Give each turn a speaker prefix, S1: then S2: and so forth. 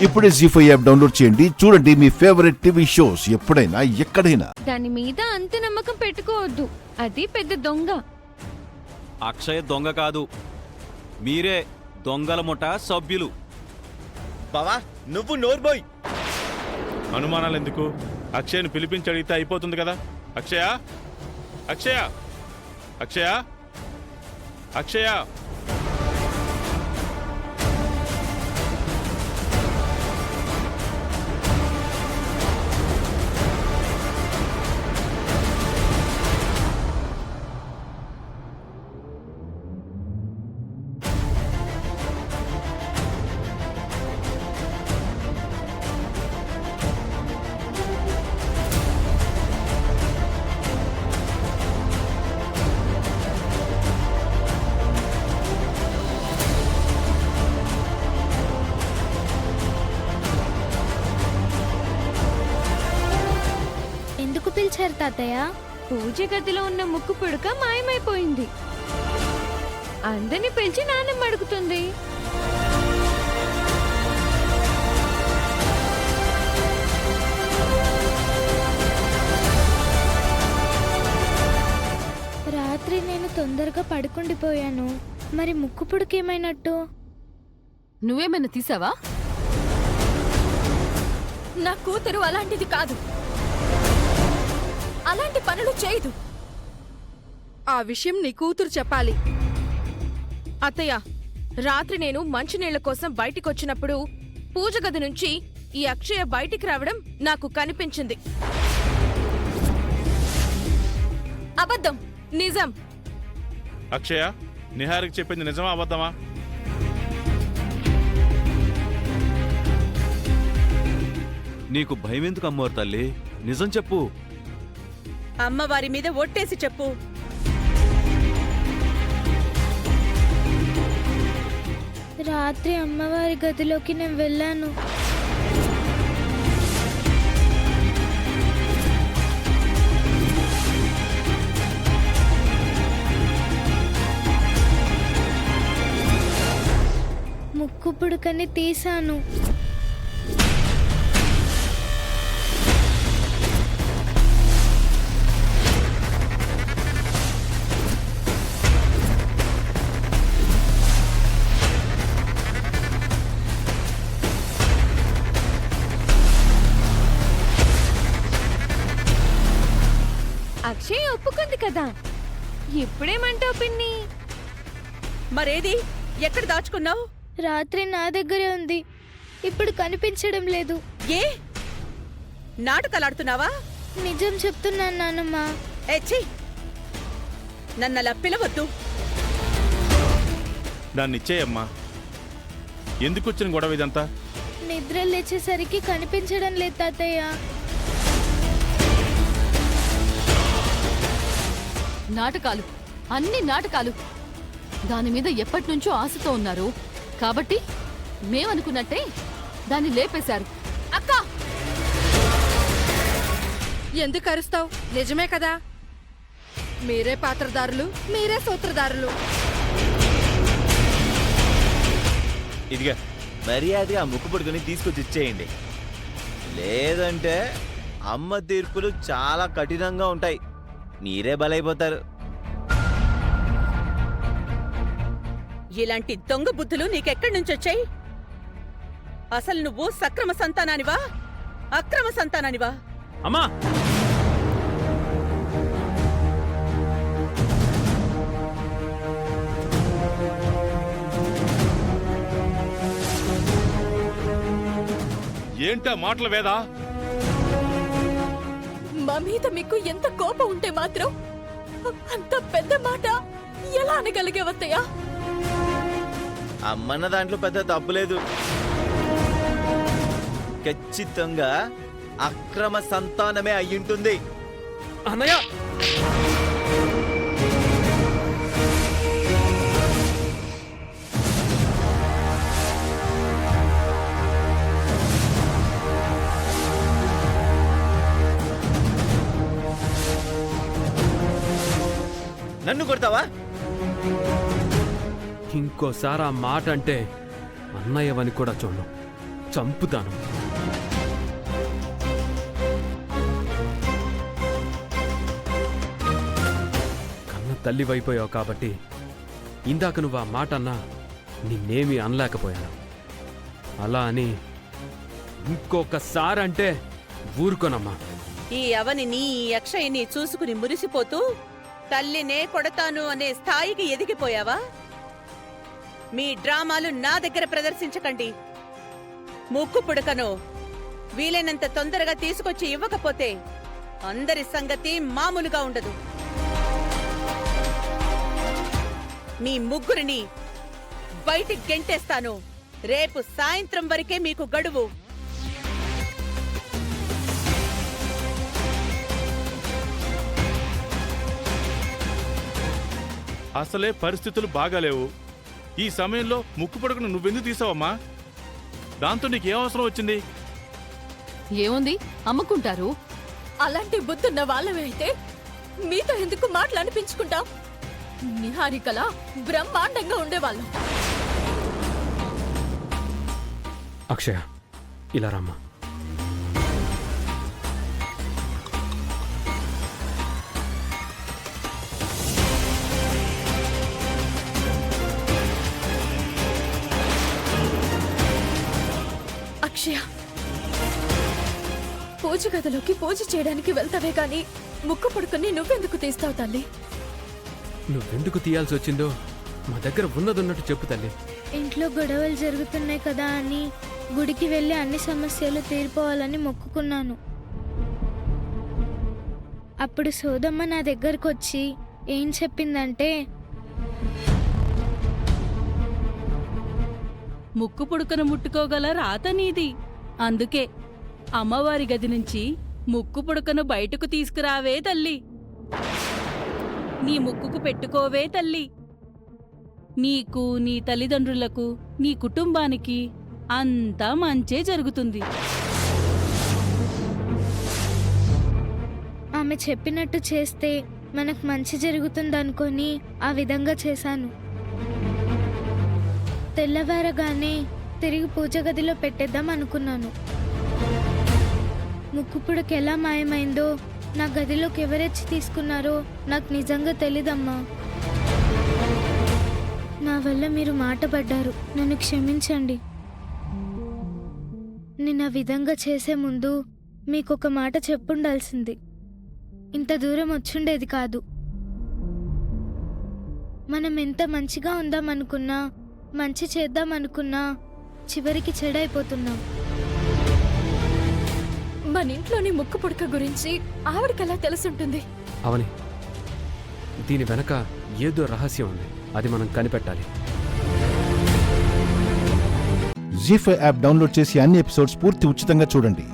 S1: ఇప్పుడే జీ5 app download చేయండి. చూడండి మీ ఫేవరెట్ టీవీ షోస్ ఎప్పుడైనా ఎక్కడైనా.
S2: దాని మీద అంత నమ్మకం పెట్టుకోవద్దు, అది పెద్ద దొంగ.
S3: అక్షయ్ దొంగ కాదు, మీరే దొంగల ముఠ సభ్యులు.
S4: బావా నువ్వు నోర్బోయ్.
S5: అనుమానాలు ఎందుకు? అక్షయ్ను పిలిపించి అడిగితే అయిపోతుంది కదా. అక్షయ, అక్షయ, అక్షయ, అక్షయ.
S6: ఎందుకు పిలిచారు తాతయ్య?
S2: పూజ గదిలో ఉన్న ముక్కు పుడక మాయమైపోయింది. అందరిని పిలిచి నాన్నమ్మ అడుగుతుంది.
S6: రాత్రి నేను తొందరగా పడుకుండిపోయాను. మరి ముక్కు పుడకేమైనట్టు?
S7: నువ్వేమైనా తీసావా? నా కూతురు అలాంటిది కాదు, అలాంటి పనులు చేయదు.
S8: ఆ విషయం నీ కూతురు చెప్పాలి. అత్తయ్య, రాత్రి నేను మంచినీళ్ల కోసం బయటికొచ్చినప్పుడు పూజ గది నుంచి ఈ అక్షయ బయటికి రావడం నాకు కనిపించింది.
S7: అబద్ధం.
S8: నిజం.
S5: అక్షయ, నిహారికి చెప్పింది నిజమా అబద్ధమా?
S3: నీకు భయం ఎందుకు అమ్మవారు తల్లి? నిజం చెప్పు.
S8: అమ్మవారి మీద ఒట్టేసి చెప్పు.
S6: రాత్రి అమ్మవారి గదిలోకి నేను వెళ్ళాను. ముక్కు పుడకని తీశాను.
S2: అక్షయ్ ఒప్పుకుంది కదా, ఇప్పుడేమంటావు పిన్ని?
S8: మరేది? ఎక్కడ దాచుకున్నావు?
S6: రాత్రి నా దగ్గరే ఉంది, ఇప్పుడు కనిపించడం లేదు.
S8: ఏ నాటకాలాడుతున్నావా?
S6: నిజం చెప్తున్నాను నాన్నమ్మ.
S8: ఏచ్చి, నన్నలా పిలవద్దు.
S5: దాన్ని ఇచ్చేయమ్మా. ఎందుకు వచ్చిన గొడవ ఇదంతా?
S6: నిద్ర లేచేసరికి కనిపించడం లేదు తాతయ్య.
S7: నాటకాలు, అన్ని నాటకాలు. దాని మీద ఎప్పటినుంచో ఆశతో ఉన్నారు కాబట్టి మేమనుకున్నట్టే దాన్ని లేపేశారు. అక్క,
S8: ఎందుకు అరుస్తావు? నిజమే కదా, మీరే పాత్రదారులు, మీరే సూత్రధారులు.
S4: ఇదిగా మర్యాదగా ముక్కు పుడుకుని తీసుకొచ్చి ఇచ్చేయండి. లేదంటే అమ్మ తీర్పులు చాలా కఠినంగా ఉంటాయి, మీరే బలైపోతారు.
S8: ఇలాంటి దొంగ బుద్ధులు నీకెక్కడి నుంచి వచ్చాయి? అసలు నువ్వు సక్రమ సంతానానివా, అక్రమ సంతానానివా?
S3: అమ్మా,
S5: ఏంటా మాటల వేదా?
S7: మా మీద మీకు ఎంత కోపం ఉంటే మాత్రం అంత పెద్ద మాట ఎలా అనగలిగేవత్తయ్యా?
S4: అమ్మన్న దాంట్లో పెద్ద తప్పులేదు. ఖచ్చితంగా అక్రమ సంతానమే అయ్యుంటుంది.
S3: అన్నయ్య,
S4: నన్ను కొడతావా?
S9: ఇంకోసారి ఆ మాట అంటే అన్నయ్యవని కూడా చూడు. చంపుతాను. కన్న తల్లివైపోయావు కాబట్టి ఇందాక నువ్వు ఆ మాట అన్నా నిన్నేమీ అనలేకపోయాను. అలా అని ఇంకొకసారి అంటే ఊరుకోనమ్మా.
S10: ఈ అవనిని ఈ అక్షయ్ని చూసుకుని మురిసిపోతూ తల్లినే కొడతాను అనే స్థాయికి ఎదిగిపోయావా? మీ డ్రామాలు నా దగ్గర ప్రదర్శించకండి. ముక్కు పుడకను వీలైనంత తొందరగా తీసుకొచ్చి ఇవ్వకపోతే అందరి సంగతి మామూలుగా ఉండదు. మీ ముగ్గురిని బయటికి గెంటేస్తాను. రేపు సాయంత్రం వరకే మీకు గడువు.
S5: అసలే పరిస్థితులు బాగాలేవు. ఈ సమయంలో ముక్కు పొడకను నువ్వెందుకు తీసావమ్మా? దాంతో నీకేం అవసరం వచ్చింది?
S7: ఏముంది, అమ్ముకుంటారు. అలాంటి బుద్ధున్న వాళ్ళమే అయితే మీతో ఎందుకు మాటలనిపించుకుంటాం? నిహారికలా బ్రహ్మాండంగా ఉండేవాళ్ళం.
S9: అక్షయ, ఇలా రామ్మా.
S7: అక్షయ, పూజ గదిలోకి పూజ చేయడానికి వెళ్తావే గాని ముక్కు పుడుకుని నువ్వెందుకు తీస్తావు తల్లి?
S9: నువ్వెందుకు తీయాల్సి వచ్చిందో మా దగ్గర ఉన్నదన్నట్టు చెప్పు తల్లి.
S6: ఇంట్లో గొడవలు జరుగుతున్నాయి కదా అని గుడికి వెళ్ళి అన్ని సమస్యలు తీరిపోవాలని మొక్కుకున్నాను. అప్పుడు సోదమ్మ నా దగ్గరకు వచ్చి ఏం చెప్పిందంటే,
S7: ముక్కు పుడుకను ముట్టుకోగల రాత నీది. అందుకే అమ్మవారి గది నుంచి ముక్కు పుడుకను బయటకు తీసుకురావే తల్లి. నీ ముక్కుకు పెట్టుకోవే తల్లి. నీకు, నీ తల్లిదండ్రులకు, నీ కుటుంబానికి అంతా మంచే జరుగుతుంది.
S6: ఆమె చెప్పినట్టు చేస్తే మనకు మంచి జరుగుతుందనుకొని ఆ విధంగా చేశాను. తెల్లవారగానే తిరిగి పూజ గదిలో పెట్టేద్దాం అనుకున్నాను. ముక్కు పుడక ఎలా మాయమైందో, నా గదిలోకి ఎవరెచ్చి తీసుకున్నారో నాకు నిజంగా తెలీదమ్మా. నా వల్ల మీరు మాట పడ్డారు, నన్ను క్షమించండి. నేను ఆ విధంగా చేసే ముందు మీకొక మాట చెప్పుండాల్సింది. ఇంత దూరం వచ్చుండేది కాదు. మనం ఎంత మంచిగా ఉందామనుకున్నా, మంచి చేద్దామనుకున్నా చివరికి చెడైపోతున్నాం.
S7: మన ఇంట్లోని ముక్కు పుడక గురించి ఆవిడకలా తెలుసుంటుంది.
S9: అవని, దీని వెనక ఏదో రహస్యం ఉంది. అది మనం కనిపెట్టాలి.
S1: జీ5 యాప్ డౌన్లోడ్ చేసి అన్ని ఎపిసోడ్స్ పూర్తి ఉచితంగా చూడండి.